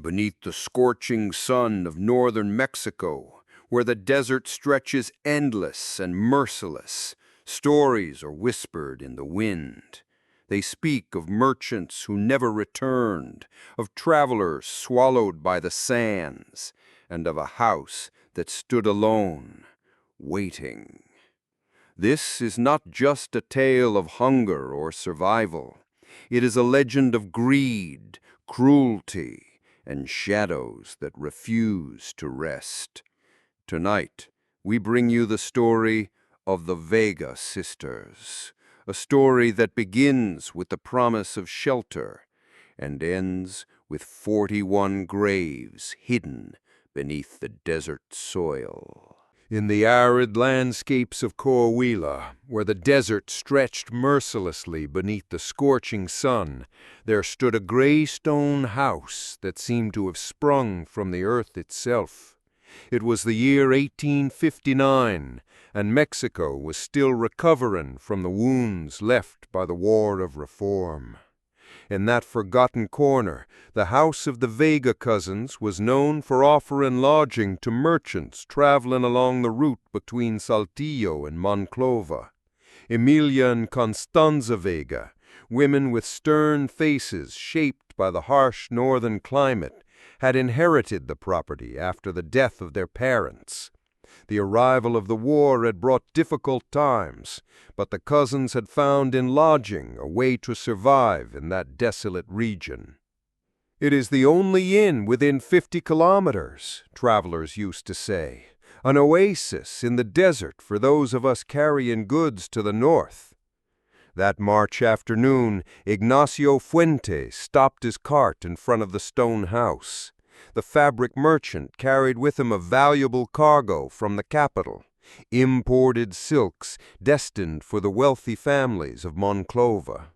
Beneath the scorching sun of northern Mexico, where the desert stretches endless and merciless, stories are whispered in the wind. They speak of merchants who never returned, of travelers swallowed by the sands, and of a house that stood alone, waiting. This is not just a tale of hunger or survival. It is a legend of greed, cruelty, and shadows that refuse to rest. Tonight, we bring you the story of the Vega Sisters, a story that begins with the promise of shelter and ends with 41 graves hidden beneath the desert soil. In the arid landscapes of Coahuila, where the desert stretched mercilessly beneath the scorching sun, there stood a gray stone house that seemed to have sprung from the earth itself. It was the year 1859, and Mexico was still recovering from the wounds left by the War of Reform. In that forgotten corner, the house of the Vega cousins was known for offering lodging to merchants traveling along the route between Saltillo and Monclova. Emilia and Constanza Vega, women with stern faces shaped by the harsh northern climate, had inherited the property after the death of their parents. The arrival of the war had brought difficult times, but the cousins had found in lodging a way to survive in that desolate region. "It is the only inn within 50 kilometers," travelers used to say, "an oasis in the desert for those of us carrying goods to the north." That March afternoon, Ignacio Fuentes stopped his cart in front of the stone house. The fabric merchant carried with him a valuable cargo from the capital, imported silks destined for the wealthy families of Monclova.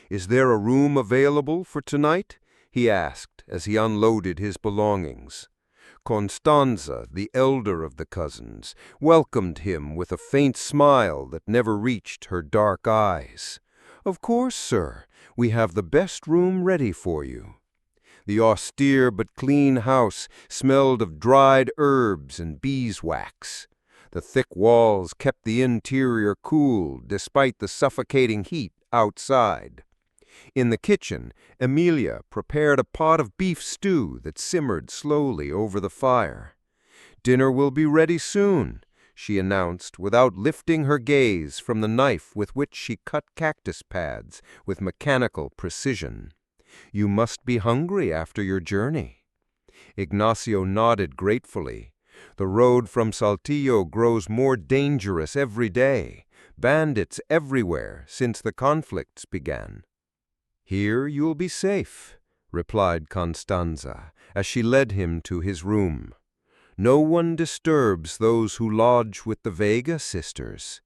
"Is there a room available for tonight?" he asked as he unloaded his belongings. Constanza, the elder of the cousins, welcomed him with a faint smile that never reached her dark eyes. "Of course, sir. We have the best room ready for you." The austere but clean house smelled of dried herbs and beeswax. The thick walls kept the interior cool despite the suffocating heat outside. In the kitchen, Emilia prepared a pot of beef stew that simmered slowly over the fire. "Dinner will be ready soon," she announced without lifting her gaze from the knife with which she cut cactus pads with mechanical precision. "You must be hungry after your journey." Ignacio nodded gratefully. "The road from Saltillo grows more dangerous every day. Bandits everywhere since the conflicts began." "Here you'll be safe," replied Constanza, as she led him to his room. "No one disturbs those who lodge with the Vega sisters."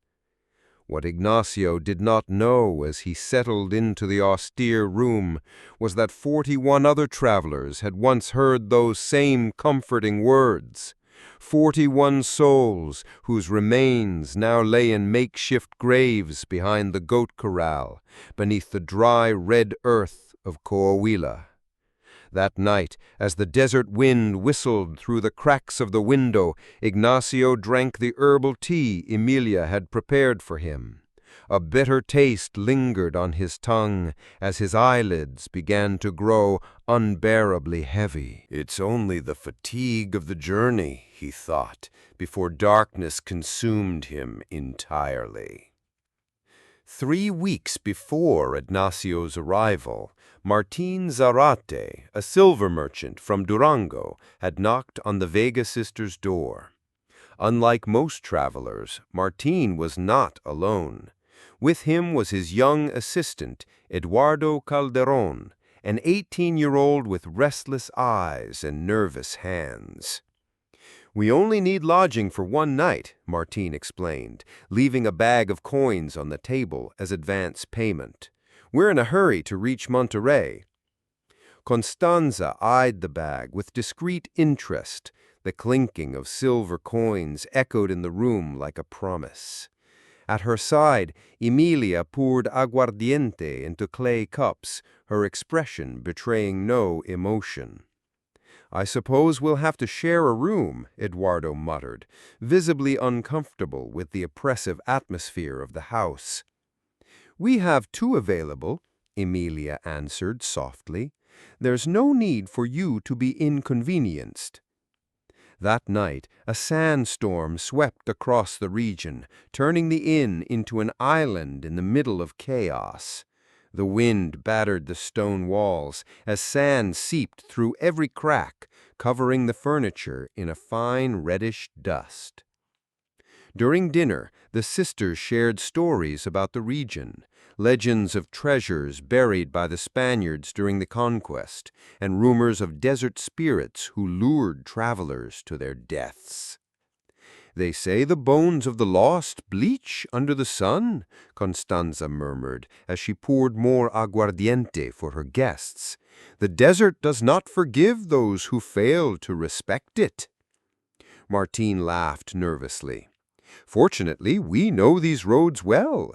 What Ignacio did not know as he settled into the austere room was that 41 other travelers had once heard those same comforting words. 41 souls whose remains now lay in makeshift graves behind the goat corral, beneath the dry red earth of Coahuila. That night, as the desert wind whistled through the cracks of the window, Ignacio drank the herbal tea Emilia had prepared for him. A bitter taste lingered on his tongue as his eyelids began to grow unbearably heavy. "It's only the fatigue of the journey," he thought, before darkness consumed him entirely. 3 weeks before Ignacio's arrival, Martin Zarate, a silver merchant from Durango, had knocked on the Vega sisters' door. Unlike most travelers, Martin was not alone. With him was his young assistant, Eduardo Calderon, an 18-year-old with restless eyes and nervous hands. "We only need lodging for 1 night," Martin explained, leaving a bag of coins on the table as advance payment. "We're in a hurry to reach Monterrey." Constanza eyed the bag with discreet interest. The clinking of silver coins echoed in the room like a promise. At her side, Emilia poured aguardiente into clay cups, her expression betraying no emotion. I suppose we'll have to share a room, Eduardo muttered, visibly uncomfortable with the oppressive atmosphere of the house. We have two available, Emilia answered softly. There's no need for you to be inconvenienced. That night, a sandstorm swept across the region, turning the inn into an island in the middle of chaos. The wind battered the stone walls as sand seeped through every crack, covering the furniture in a fine reddish dust. During dinner, the sisters shared stories about the region, legends of treasures buried by the Spaniards during the conquest, and rumors of desert spirits who lured travelers to their deaths. They say the bones of the lost bleach under the sun, Constanza murmured as she poured more aguardiente for her guests. The desert does not forgive those who fail to respect it. Martín laughed nervously. Fortunately, we know these roads well.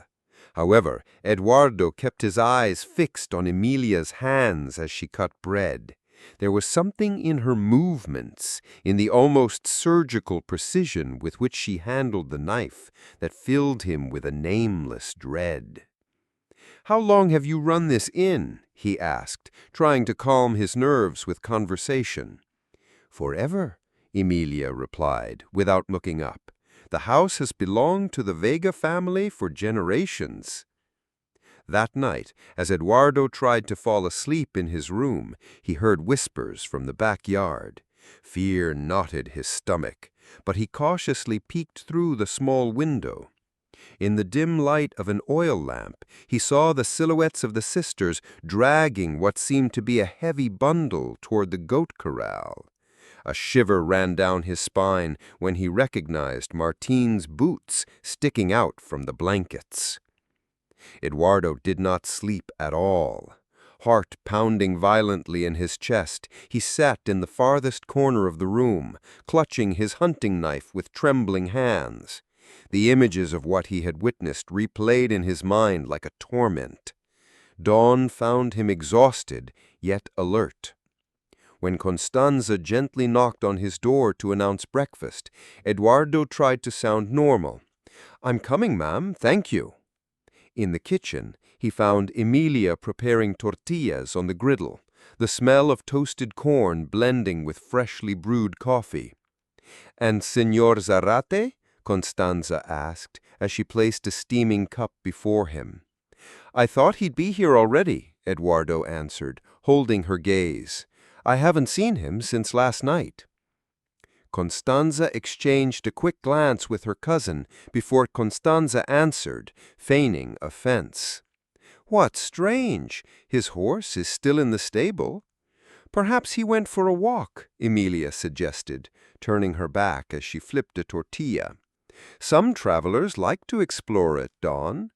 However, Eduardo kept his eyes fixed on Emilia's hands as she cut bread. There was something in her movements, in the almost surgical precision with which she handled the knife, that filled him with a nameless dread. "How long have you run this inn?" he asked, trying to calm his nerves with conversation. "Forever," Emilia replied, without looking up. "The house has belonged to the Vega family for generations." That night, as Eduardo tried to fall asleep in his room, he heard whispers from the backyard. Fear knotted his stomach, but he cautiously peeked through the small window. In the dim light of an oil lamp, he saw the silhouettes of the sisters dragging what seemed to be a heavy bundle toward the goat corral. A shiver ran down his spine when he recognized Martín's boots sticking out from the blankets. Eduardo did not sleep at all. Heart pounding violently in his chest, he sat in the farthest corner of the room, clutching his hunting knife with trembling hands. The images of what he had witnessed replayed in his mind like a torment. Dawn found him exhausted, yet alert. When Constanza gently knocked on his door to announce breakfast, Eduardo tried to sound normal. "I'm coming, ma'am, thank you." In the kitchen, he found Emilia preparing tortillas on the griddle, the smell of toasted corn blending with freshly brewed coffee. "And Señor Zarate?" Constanza asked, as she placed a steaming cup before him. "I thought he'd be here already," Eduardo answered, holding her gaze. "I haven't seen him since last night." Constanza exchanged a quick glance with her cousin before Constanza answered, feigning offense. "What strange! His horse is still in the stable." "Perhaps he went for a walk," Emilia suggested, turning her back as she flipped a tortilla. "Some travelers like to explore at dawn."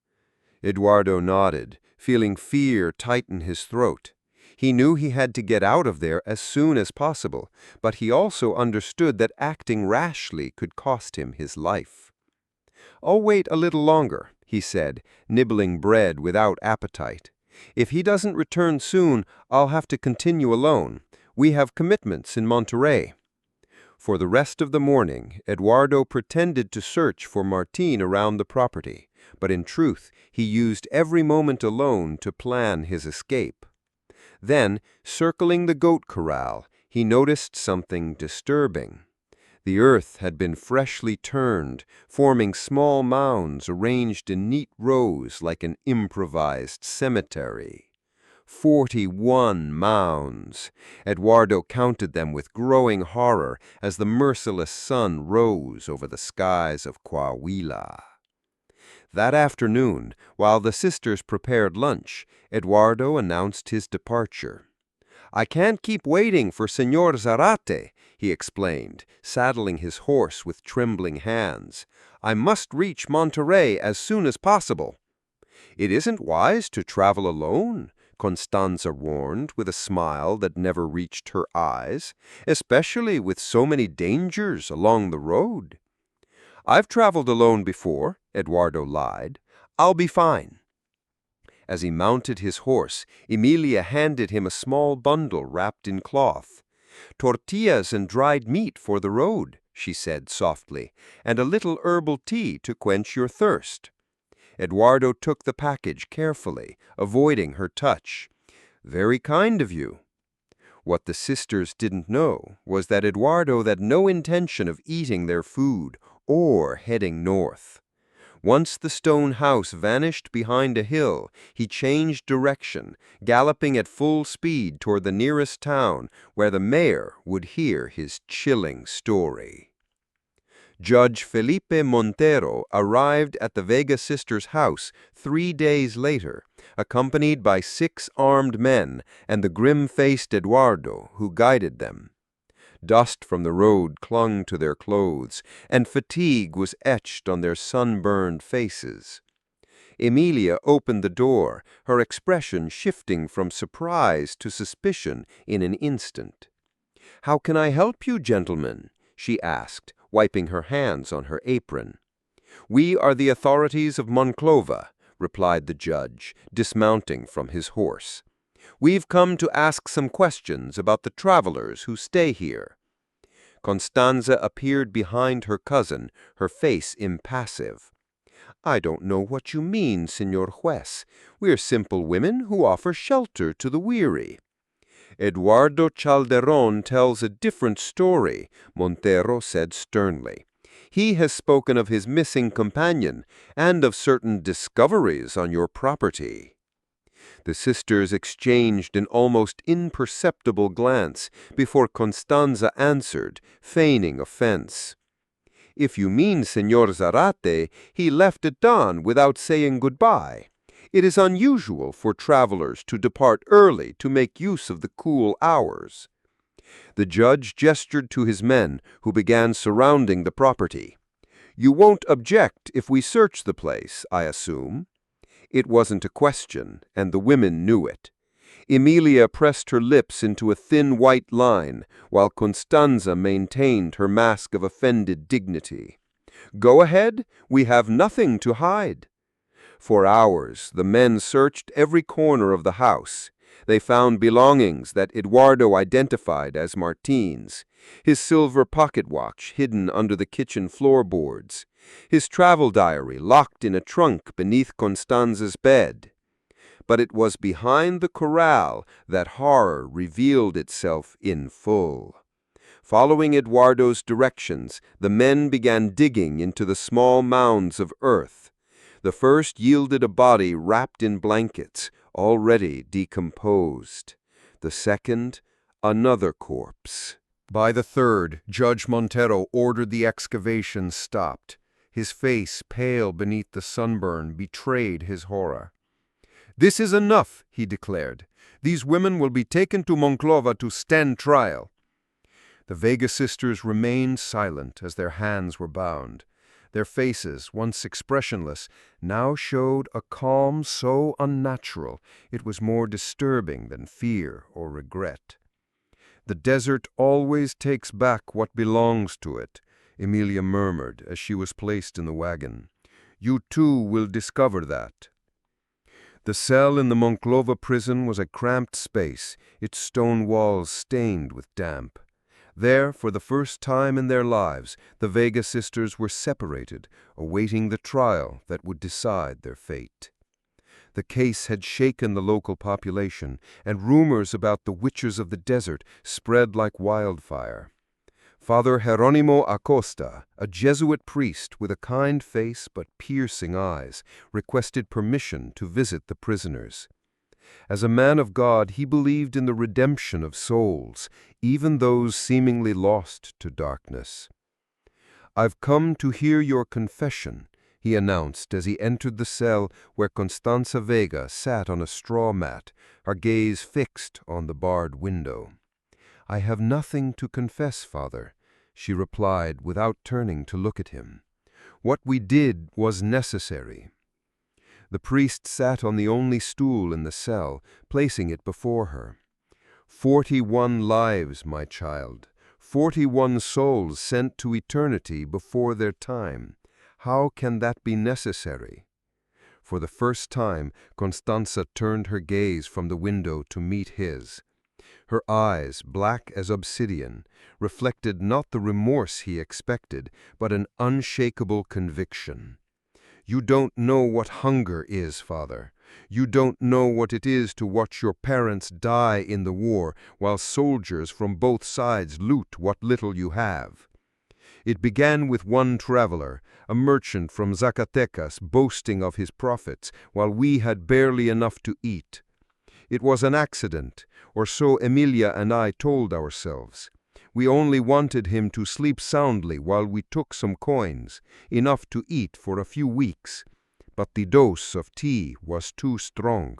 Eduardo nodded, feeling fear tighten his throat. He knew he had to get out of there as soon as possible, but he also understood that acting rashly could cost him his life. "I'll wait a little longer," he said, nibbling bread without appetite. "If he doesn't return soon, I'll have to continue alone. We have commitments in Monterrey." For the rest of the morning, Eduardo pretended to search for Martín around the property, but in truth, he used every moment alone to plan his escape. Then, circling the goat corral, he noticed something disturbing. The earth had been freshly turned, forming small mounds arranged in neat rows like an improvised cemetery. 41 mounds. Eduardo counted them with growing horror as the merciless sun rose over the skies of Coahuila. That afternoon, while the sisters prepared lunch, Eduardo announced his departure. "I can't keep waiting for Señor Zarate," he explained, saddling his horse with trembling hands. "I must reach Monterrey as soon as possible." "It isn't wise to travel alone," Constanza warned with a smile that never reached her eyes, "especially with so many dangers along the road." "I've traveled alone before," Eduardo lied. "I'll be fine." As he mounted his horse, Emilia handed him a small bundle wrapped in cloth. "Tortillas and dried meat for the road," she said softly, "and a little herbal tea to quench your thirst." Eduardo took the package carefully, avoiding her touch. "Very kind of you." What the sisters didn't know was that Eduardo had no intention of eating their food or heading north. Once the stone house vanished behind a hill, he changed direction, galloping at full speed toward the nearest town where the mayor would hear his chilling story. Judge Felipe Montero arrived at the Vega Sisters' house 3 days later, accompanied by 6 armed men and the grim-faced Eduardo who guided them. Dust from the road clung to their clothes, and fatigue was etched on their sunburned faces. Emilia opened the door, her expression shifting from surprise to suspicion in an instant. "How can I help you, gentlemen?" she asked, wiping her hands on her apron. "We are the authorities of Monclova," replied the judge, dismounting from his horse. "We've come to ask some questions about the travelers who stay here." Constanza appeared behind her cousin, her face impassive. "I don't know what you mean, Señor Juez. We're simple women who offer shelter to the weary." "Eduardo Calderon tells a different story," Montero said sternly. "He has spoken of his missing companion and of certain discoveries on your property." The sisters exchanged an almost imperceptible glance before Constanza answered, feigning offense. "If you mean Señor Zarate, he left at dawn without saying goodbye. It is unusual for travelers to depart early to make use of the cool hours." The judge gestured to his men, who began surrounding the property. "You won't object if we search the place, I assume?" It wasn't a question, and the women knew it. Emilia pressed her lips into a thin white line, while Constanza maintained her mask of offended dignity. "Go ahead, we have nothing to hide." For hours, the men searched every corner of the house. They found belongings that Eduardo identified as Martin's, his silver pocket watch hidden under the kitchen floorboards, his travel diary locked in a trunk beneath Constanza's bed. But it was behind the corral that horror revealed itself in full. Following Eduardo's directions, the men began digging into the small mounds of earth. The first yielded a body wrapped in blankets, already decomposed. The second, another corpse. By the third, Judge Montero ordered the excavation stopped. His face, pale beneath the sunburn, betrayed his horror. "This is enough," he declared. "These women will be taken to Monclova to stand trial." The Vega sisters remained silent as their hands were bound. Their faces, once expressionless, now showed a calm so unnatural it was more disturbing than fear or regret. "The desert always takes back what belongs to it," Emilia murmured as she was placed in the wagon. "You too will discover that." The cell in the Monclova prison was a cramped space, its stone walls stained with damp. There, for the first time in their lives, the Vega sisters were separated, awaiting the trial that would decide their fate. The case had shaken the local population, and rumors about the witches of the desert spread like wildfire. Father Jeronimo Acosta, a Jesuit priest with a kind face but piercing eyes, requested permission to visit the prisoners. As a man of God, he believed in the redemption of souls, even those seemingly lost to darkness. "I've come to hear your confession," he announced as he entered the cell where Constanza Vega sat on a straw mat, her gaze fixed on the barred window. "I have nothing to confess, Father," she replied without turning to look at him. "What we did was necessary." The priest sat on the only stool in the cell, placing it before her. 41 lives, my child. 41 souls sent to eternity before their time. How can that be necessary?" For the first time, Constanza turned her gaze from the window to meet his. Her eyes, black as obsidian, reflected not the remorse he expected, but an unshakable conviction. "You don't know what hunger is, Father. You don't know what it is to watch your parents die in the war while soldiers from both sides loot what little you have." It began with one traveler, a merchant from Zacatecas, boasting of his profits while we had barely enough to eat. It was an accident, or so Emilia and I told ourselves. We only wanted him to sleep soundly while we took some coins, enough to eat for a few weeks. But the dose of tea was too strong.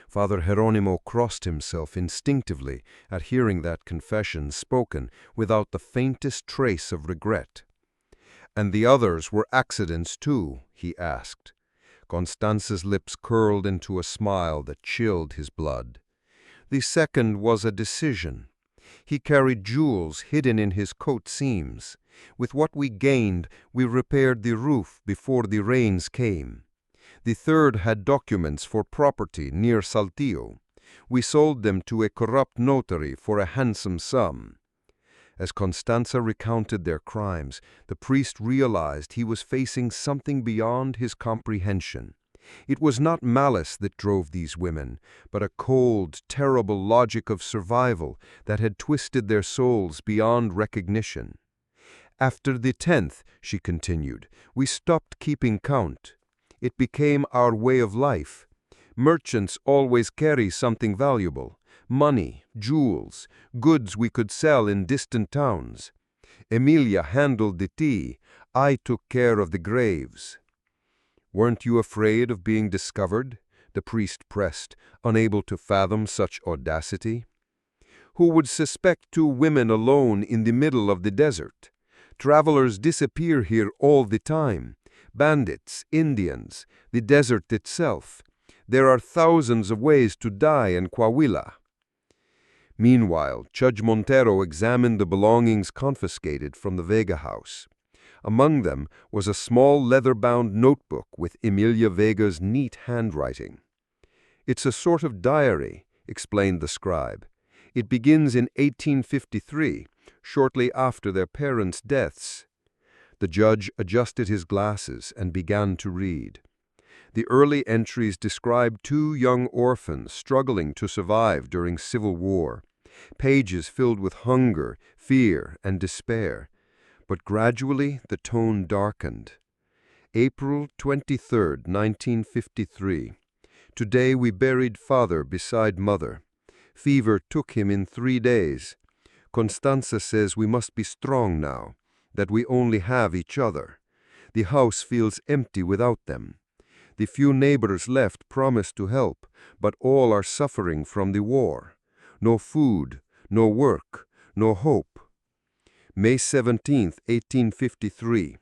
Father Geronimo crossed himself instinctively at hearing that confession spoken without the faintest trace of regret. "And the others were accidents too?" he asked. Constanza's lips curled into a smile that chilled his blood. "The second was a decision. He carried jewels hidden in his coat seams. With what we gained, we repaired the roof before the rains came. The third had documents for property near Saltillo. We sold them to a corrupt notary for a handsome sum." As Constanza recounted their crimes, the priest realized he was facing something beyond his comprehension. It was not malice that drove these women, but a cold, terrible logic of survival that had twisted their souls beyond recognition. "After the 10th," she continued, "we stopped keeping count. It became our way of life. Merchants always carry something valuable: money, jewels, goods we could sell in distant towns. Emilia handled the tea. I took care of the graves." "Weren't you afraid of being discovered?" the priest pressed, unable to fathom such audacity. "Who would suspect two women alone in the middle of the desert? Travelers disappear here all the time. Bandits, Indians, the desert itself. There are thousands of ways to die in Coahuila." Meanwhile, Judge Montero examined the belongings confiscated from the Vega house. Among them was a small leather-bound notebook with Emilia Vega's neat handwriting. "It's a sort of diary," explained the scribe. "It begins in 1853, shortly after their parents' deaths." The judge adjusted his glasses and began to read. The early entries describe two young orphans struggling to survive during civil war, pages filled with hunger, fear, and despair. But gradually the tone darkened. "April 23, 1953. Today we buried father beside mother. Fever took him in 3 days. Constanza says we must be strong now, that we only have each other. The house feels empty without them. The few neighbors left promised to help, but all are suffering from the war. No food, no work, no hope." May 17, 1853.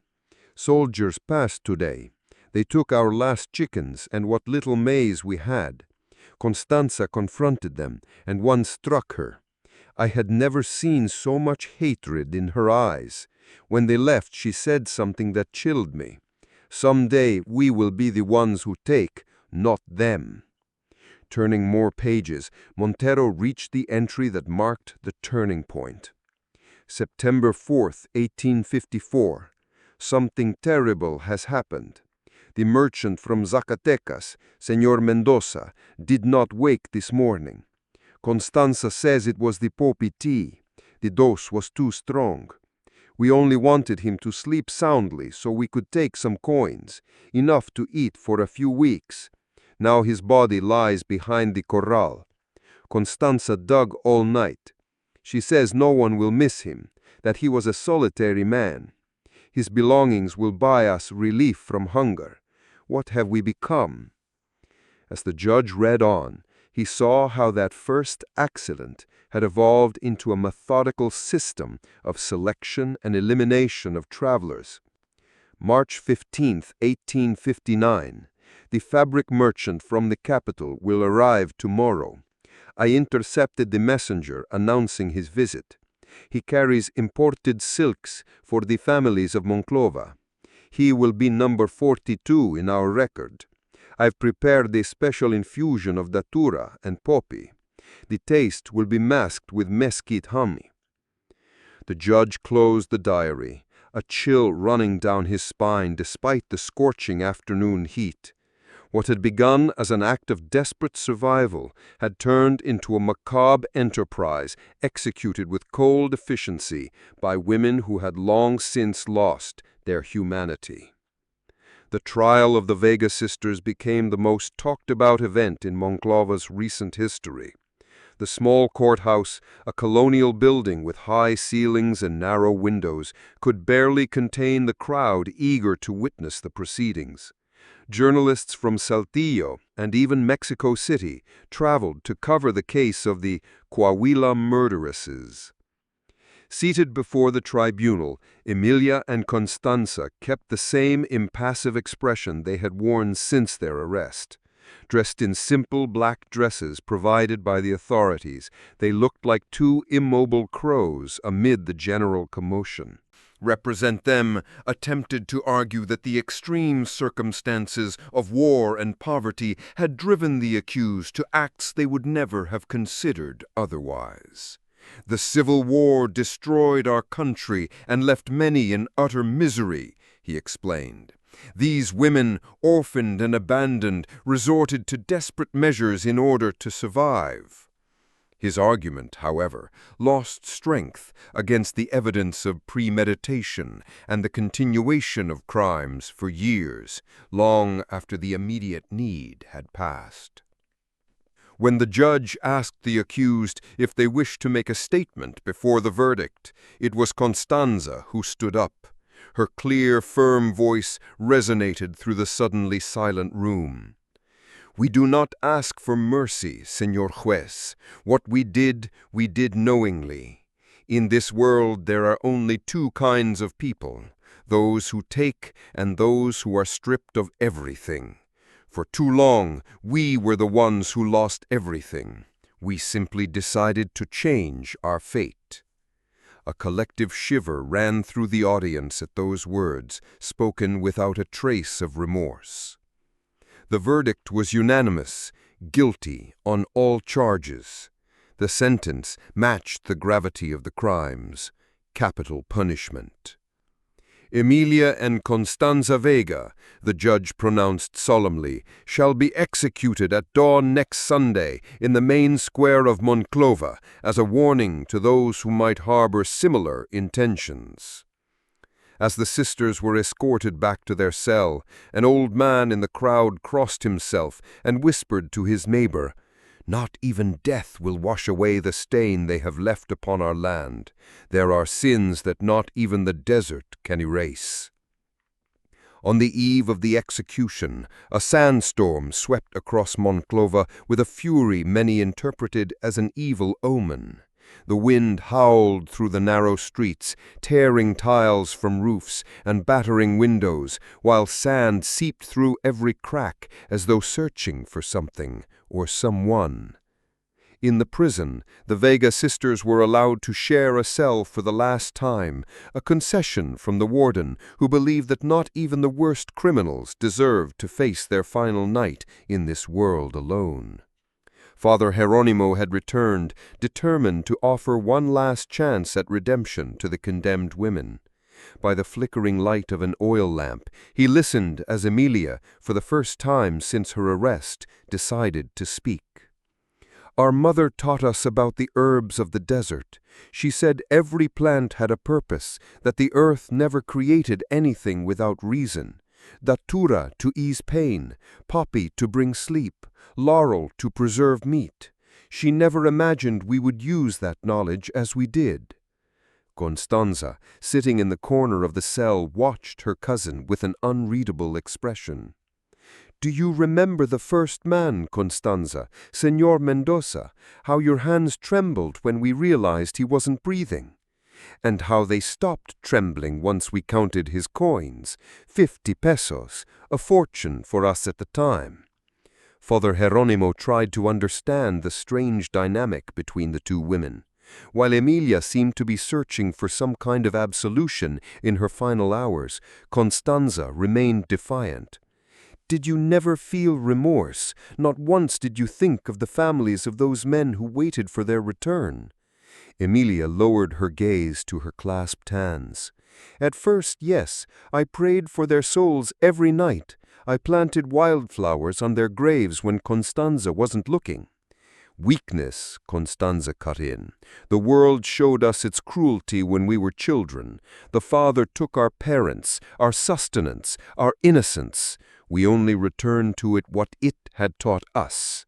"Soldiers passed today. They took our last chickens and what little maize we had. Constanza confronted them, and one struck her. I had never seen so much hatred in her eyes. When they left, she said something that chilled me. Someday we will be the ones who take, not them." Turning more pages, Montero reached the entry that marked the turning point. September 4, 1854. "Something terrible has happened. The merchant from Zacatecas, Señor Mendoza, did not wake this morning. Constanza says it was the poppy tea. The dose was too strong. We only wanted him to sleep soundly so we could take some coins, enough to eat for a few weeks. Now his body lies behind the corral. Constanza dug all night. She says no one will miss him, that he was a solitary man. His belongings will buy us relief from hunger. What have we become?" As the judge read on, he saw how that first accident had evolved into a methodical system of selection and elimination of travelers. March 15, 1859. "The fabric merchant from the capital will arrive tomorrow. I intercepted the messenger announcing his visit. He carries imported silks for the families of Monclova. He will be number 42 in our record. I've prepared a special infusion of datura and poppy. The taste will be masked with mesquite honey." The judge closed the diary, a chill running down his spine despite the scorching afternoon heat. What had begun as an act of desperate survival had turned into a macabre enterprise executed with cold efficiency by women who had long since lost their humanity. The trial of the Vega sisters became the most talked-about event in Monclova's recent history. The small courthouse, a colonial building with high ceilings and narrow windows, could barely contain the crowd eager to witness the proceedings. Journalists from Saltillo and even Mexico City traveled to cover the case of the Coahuila murderesses. Seated before the tribunal, Emilia and Constanza kept the same impassive expression they had worn since their arrest. Dressed in simple black dresses provided by the authorities, they looked like two immobile crows amid the general commotion. Represent them attempted to argue that the extreme circumstances of war and poverty had driven the accused to acts they would never have considered otherwise. The Civil War destroyed our country and left many in utter misery, he explained. These women, orphaned and abandoned, resorted to desperate measures in order to survive. His argument, however, lost strength against the evidence of premeditation and the continuation of crimes for years, long after the immediate need had passed. When the judge asked the accused if they wished to make a statement before the verdict, it was Constanza who stood up. Her clear, firm voice resonated through the suddenly silent room. "We do not ask for mercy, Señor Juez. What we did knowingly. In this world there are only two kinds of people, those who take and those who are stripped of everything. For too long, we were the ones who lost everything. We simply decided to change our fate." A collective shiver ran through the audience at those words, spoken without a trace of remorse. The verdict was unanimous, guilty on all charges. The sentence matched the gravity of the crimes, capital punishment. "Emilia and Constanza Vega," the judge pronounced solemnly, "shall be executed at dawn next Sunday in the main square of Monclova as a warning to those who might harbor similar intentions." As the sisters were escorted back to their cell, an old man in the crowd crossed himself and whispered to his neighbor, "Not even death will wash away the stain they have left upon our land. There are sins that not even the desert can erase." On the eve of the execution, a sandstorm swept across Monclova with a fury many interpreted as an evil omen. The wind howled through the narrow streets, tearing tiles from roofs and battering windows, while sand seeped through every crack as though searching for something or someone. In the prison, the Vega sisters were allowed to share a cell for the last time, a concession from the warden, who believed that not even the worst criminals deserved to face their final night in this world alone. Father Geronimo had returned, determined to offer one last chance at redemption to the condemned women. By the flickering light of an oil lamp, he listened as Emilia, for the first time since her arrest, decided to speak. "Our mother taught us about the herbs of the desert. She said every plant had a purpose, that the earth never created anything without reason. Datura to ease pain, poppy to bring sleep, laurel to preserve meat. She never imagined we would use that knowledge as we did." Constanza, sitting in the corner of the cell, watched her cousin with an unreadable expression. "Do you remember the first man, Constanza, Señor Mendoza, how your hands trembled when we realized he wasn't breathing? And how they stopped trembling once we counted his coins, 50 pesos, a fortune for us at the time." Father Geronimo tried to understand the strange dynamic between the two women. While Emilia seemed to be searching for some kind of absolution in her final hours, Constanza remained defiant. did you never feel remorse? Not once did you think of the families of those men who waited for their return?" Emilia lowered her gaze to her clasped hands. "At first, yes, I prayed for their souls every night. I planted wildflowers on their graves when Constanza wasn't looking." "Weakness," Constanza cut in. "The world showed us its cruelty when we were children. The Father took our parents, our sustenance, our innocence. We only returned to it what it had taught us."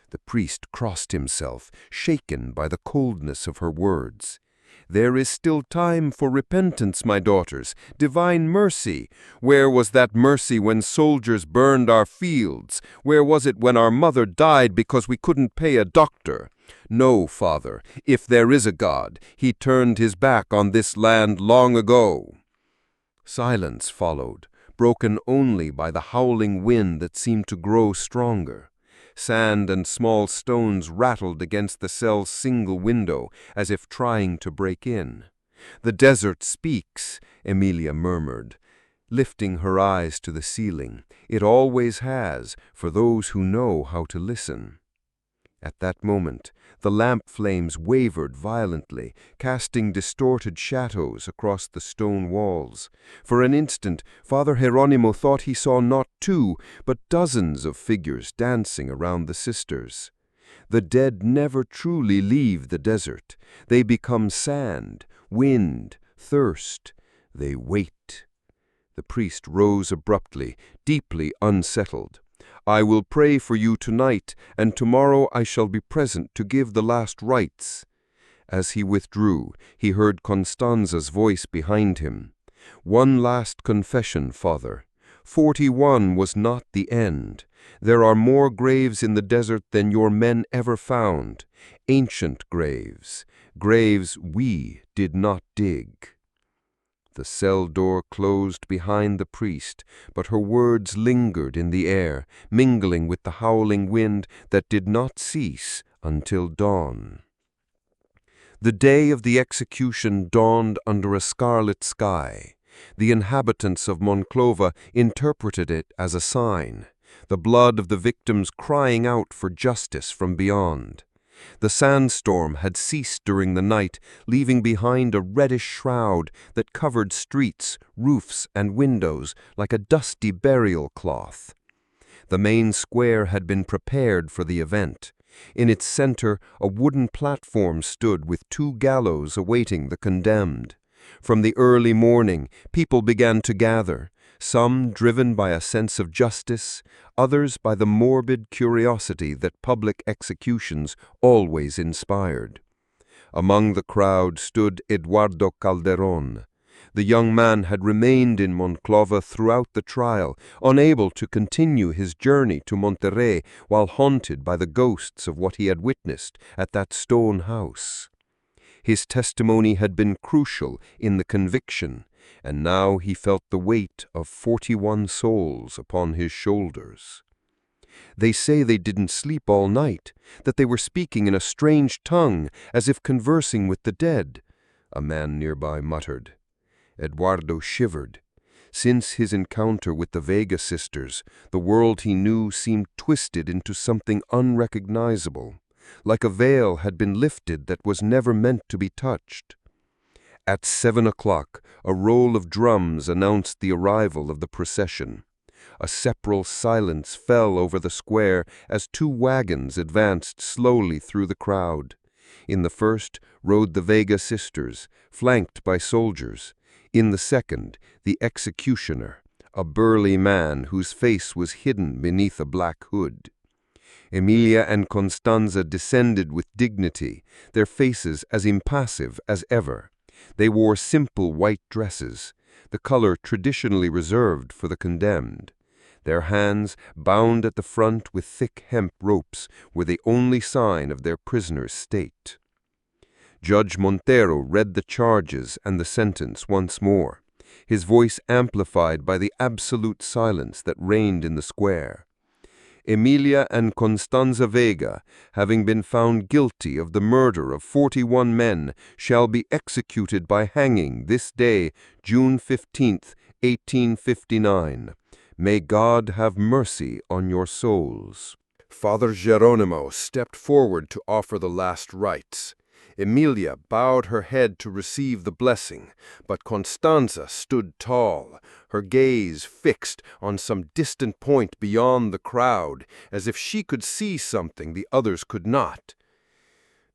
The priest crossed himself, shaken by the coldness of her words. "There is still time for repentance, my daughters, divine mercy. Where was that mercy when soldiers burned our fields? Where was it when our mother died because we couldn't pay a doctor? No, Father, if there is a God, he turned his back on this land long ago." Silence followed, broken only by the howling wind that seemed to grow stronger. Sand and small stones rattled against the cell's single window, as if trying to break in. "The desert speaks," Emilia murmured, lifting her eyes to the ceiling. "It always has, for those who know how to listen." At that moment, the lamp flames wavered violently, casting distorted shadows across the stone walls. For an instant, Father Geronimo thought he saw not two, but dozens of figures dancing around the sisters. The dead never truly leave the desert. They become sand, wind, thirst. They wait. The priest rose abruptly, deeply unsettled. "I will pray for you tonight, and tomorrow I shall be present to give the last rites." As he withdrew, he heard Constanza's voice behind him. "One last confession, Father. 41 was not the end. There are more graves in the desert than your men ever found. Ancient graves. Graves we did not dig." The cell door closed behind the priest, but her words lingered in the air, mingling with the howling wind that did not cease until dawn. The day of the execution dawned under a scarlet sky. The inhabitants of Monclova interpreted it as a sign, the blood of the victims crying out for justice from beyond. The sandstorm had ceased during the night, leaving behind a reddish shroud that covered streets, roofs, and windows like a dusty burial cloth. The main square had been prepared for the event. In its center, a wooden platform stood with 2 gallows awaiting the condemned. From the early morning, people began to gather, some driven by a sense of justice, others by the morbid curiosity that public executions always inspired. Among the crowd stood Eduardo Calderon. The young man had remained in Monclova throughout the trial, unable to continue his journey to Monterrey while haunted by the ghosts of what he had witnessed at that stone house. His testimony had been crucial in the conviction, and now he felt the weight of 41 souls upon his shoulders. "They say they didn't sleep all night, that they were speaking in a strange tongue, as if conversing with the dead," a man nearby muttered. Eduardo shivered. Since his encounter with the Vega Sisters, the world he knew seemed twisted into something unrecognizable, like a veil had been lifted that was never meant to be touched. At 7 o'clock, a roll of drums announced the arrival of the procession. A sepulchral silence fell over the square as 2 wagons advanced slowly through the crowd. In the first rode the Vega Sisters, flanked by soldiers. In the second, the executioner, a burly man whose face was hidden beneath a black hood. Emilia and Constanza descended with dignity, their faces as impassive as ever. They wore simple white dresses, the color traditionally reserved for the condemned. Their hands, bound at the front with thick hemp ropes, were the only sign of their prisoner's state. Judge Montero read the charges and the sentence once more, his voice amplified by the absolute silence that reigned in the square. Emilia and Constanza Vega, having been found guilty of the murder of 41 men, shall be executed by hanging this day, June 15th, 1859. May God have mercy on your souls." Father Geronimo stepped forward to offer the last rites. Emilia bowed her head to receive the blessing, but Constanza stood tall, her gaze fixed on some distant point beyond the crowd, as if she could see something the others could not.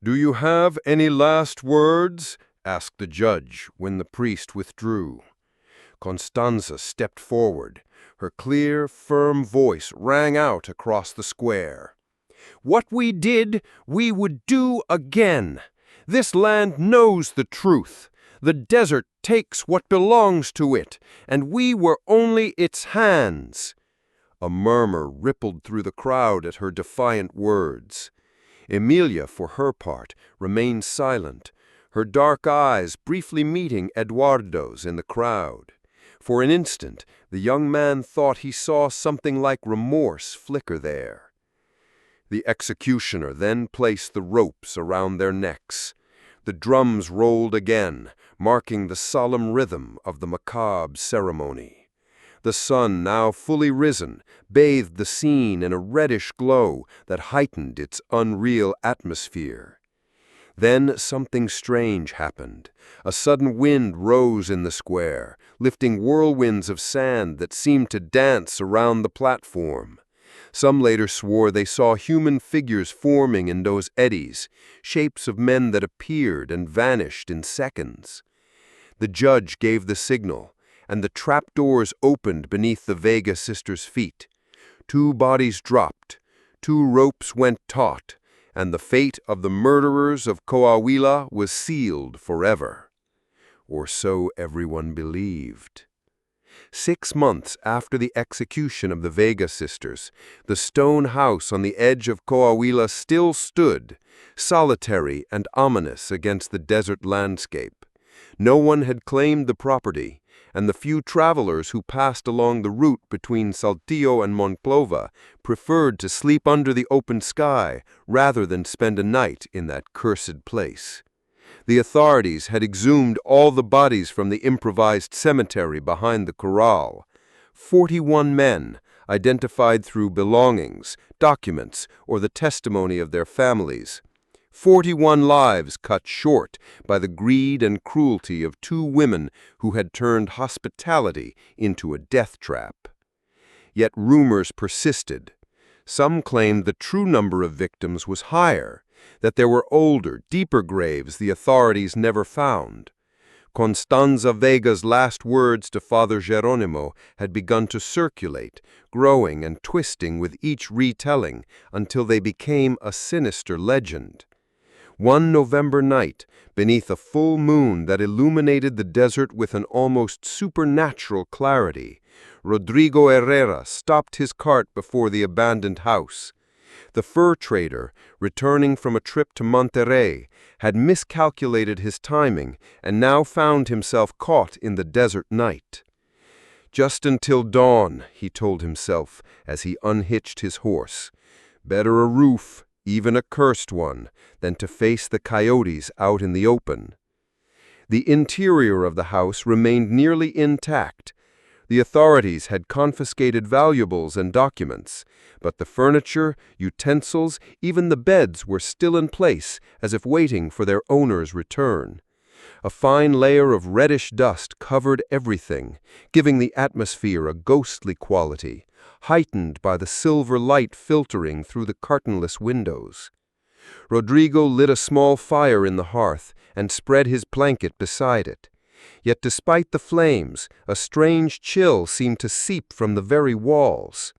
"Do you have any last words?" asked the judge when the priest withdrew. Constanza stepped forward. Her clear, firm voice rang out across the square. "What we did, we would do again. This land knows the truth. The desert takes what belongs to it, and we were only its hands." A murmur rippled through the crowd at her defiant words. Emilia, for her part, remained silent, her dark eyes briefly meeting Eduardo's in the crowd. For an instant, the young man thought he saw something like remorse flicker there. The executioner then placed the ropes around their necks. The drums rolled again, marking the solemn rhythm of the macabre ceremony. The sun, now fully risen, bathed the scene in a reddish glow that heightened its unreal atmosphere. Then something strange happened. A sudden wind rose in the square, lifting whirlwinds of sand that seemed to dance around the platform. Some later swore they saw human figures forming in those eddies, shapes of men that appeared and vanished in seconds. The judge gave the signal, and the trapdoors opened beneath the Vega Sisters' feet. 2 bodies dropped, 2 ropes went taut, and the fate of the murderers of Coahuila was sealed forever. Or so everyone believed. 6 months after the execution of the Vega sisters, the stone house on the edge of Coahuila still stood, solitary and ominous against the desert landscape. No one had claimed the property, and the few travelers who passed along the route between Saltillo and Monclova preferred to sleep under the open sky rather than spend a night in that cursed place. The authorities had exhumed all the bodies from the improvised cemetery behind the corral. 41 men, identified through belongings, documents, or the testimony of their families. 41 lives cut short by the greed and cruelty of 2 women who had turned hospitality into a death trap. Yet rumors persisted. Some claimed the true number of victims was higher, that there were older, deeper graves the authorities never found. Constanza Vega's last words to Father Geronimo had begun to circulate, growing and twisting with each retelling until they became a sinister legend. One November night, beneath a full moon that illuminated the desert with an almost supernatural clarity, Rodrigo Herrera stopped his cart before the abandoned house. The fur trader, returning from a trip to Monterrey, had miscalculated his timing and now found himself caught in the desert night. Just until dawn, he told himself as he unhitched his horse. Better a roof, even a cursed one, than to face the coyotes out in the open. The interior of the house remained nearly intact. The authorities had confiscated valuables and documents, but the furniture, utensils, even the beds were still in place, as if waiting for their owner's return. A fine layer of reddish dust covered everything, giving the atmosphere a ghostly quality, heightened by the silver light filtering through the curtainless windows. Rodrigo lit a small fire in the hearth and spread his blanket beside it. Yet despite the flames, a strange chill seemed to seep from the very walls.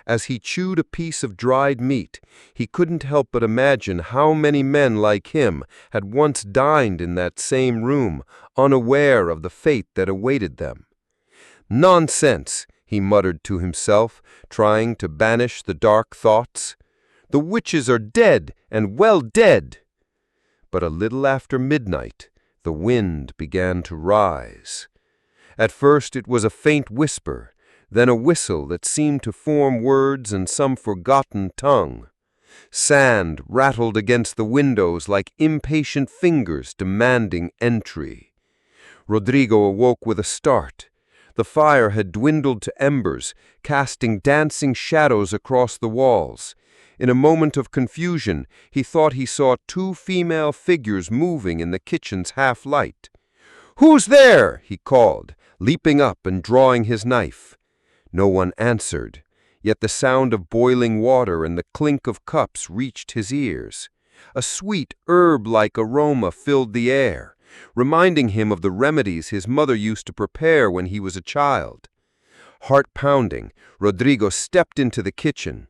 As he chewed a piece of dried meat, he couldn't help but imagine how many men like him had once dined in that same room, unaware of the fate that awaited them. "Nonsense," he muttered to himself, trying to banish the dark thoughts. "The witches are dead, and well dead." But a little after midnight, the wind began to rise. At first it was a faint whisper, then a whistle that seemed to form words in some forgotten tongue. Sand rattled against the windows like impatient fingers demanding entry. Rodrigo awoke with a start. The fire had dwindled to embers, casting dancing shadows across the walls. In a moment of confusion, he thought he saw two female figures moving in the kitchen's half-light. "Who's there?" he called, leaping up and drawing his knife. No one answered, yet the sound of boiling water and the clink of cups reached his ears. A sweet, herb-like aroma filled the air, reminding him of the remedies his mother used to prepare when he was a child. Heart-pounding, Rodrigo stepped into the kitchen.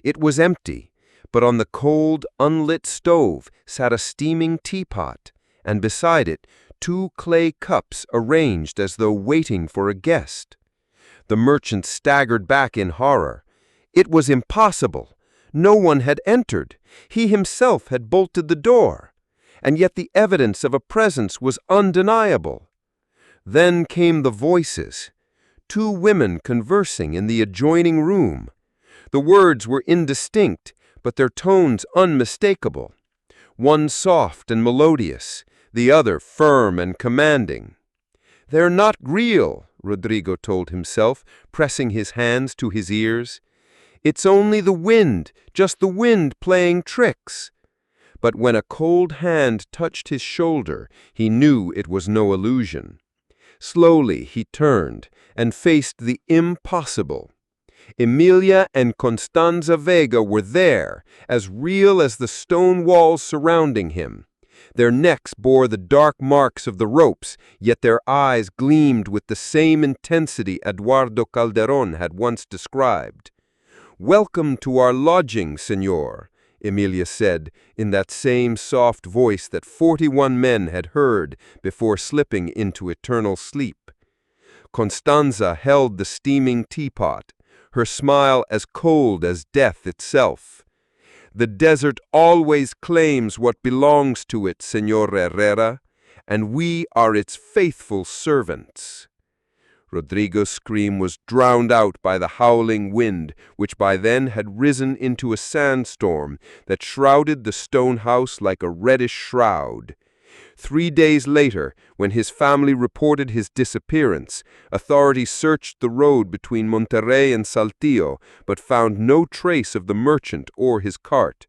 It was empty, but on the cold, unlit stove sat a steaming teapot, and beside it, two clay cups arranged as though waiting for a guest. The merchant staggered back in horror. It was impossible. No one had entered. He himself had bolted the door. And yet the evidence of a presence was undeniable. Then came the voices. Two women conversing in the adjoining room. The words were indistinct, but their tones unmistakable. One soft and melodious, the other firm and commanding. "They're not real," Rodrigo told himself, pressing his hands to his ears. "It's only the wind, just the wind playing tricks." But when a cold hand touched his shoulder, he knew it was no illusion. Slowly he turned and faced the impossible. Emilia and Constanza Vega were there, as real as the stone walls surrounding him. Their necks bore the dark marks of the ropes, yet their eyes gleamed with the same intensity Eduardo Calderón had once described. "Welcome to our lodging, señor," Emilia said, in that same soft voice that 41 men had heard before slipping into eternal sleep. Constanza held the steaming teapot, her smile as cold as death itself. "The desert always claims what belongs to it, Señor Herrera, and we are its faithful servants." Rodrigo's scream was drowned out by the howling wind, which by then had risen into a sandstorm that shrouded the stone house like a reddish shroud. 3 days later, when his family reported his disappearance, authorities searched the road between Monterrey and Saltillo, but found no trace of the merchant or his cart.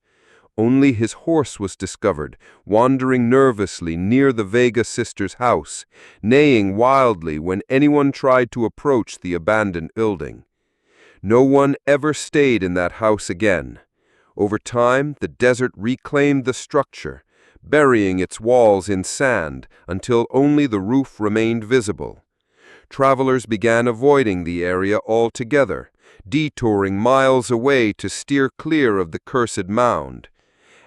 Only his horse was discovered, wandering nervously near the Vega Sisters' house, neighing wildly when anyone tried to approach the abandoned building. No one ever stayed in that house again. Over time, the desert reclaimed the structure, burying its walls in sand until only the roof remained visible. Travelers began avoiding the area altogether, detouring miles away to steer clear of the cursed mound.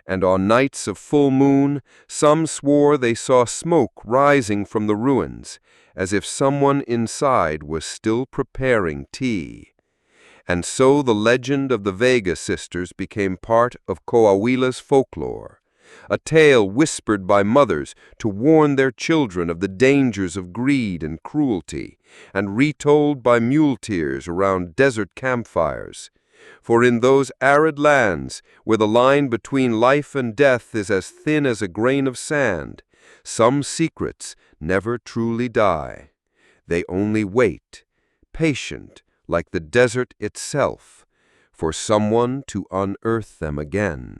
And on nights of full moon, some swore they saw smoke rising from the ruins, as if someone inside was still preparing tea. And so the legend of the Vega Sisters became part of Coahuila's folklore, a tale whispered by mothers to warn their children of the dangers of greed and cruelty, and retold by muleteers around desert campfires. For in those arid lands, where the line between life and death is as thin as a grain of sand, some secrets never truly die. They only wait, patient, like the desert itself, for someone to unearth them again.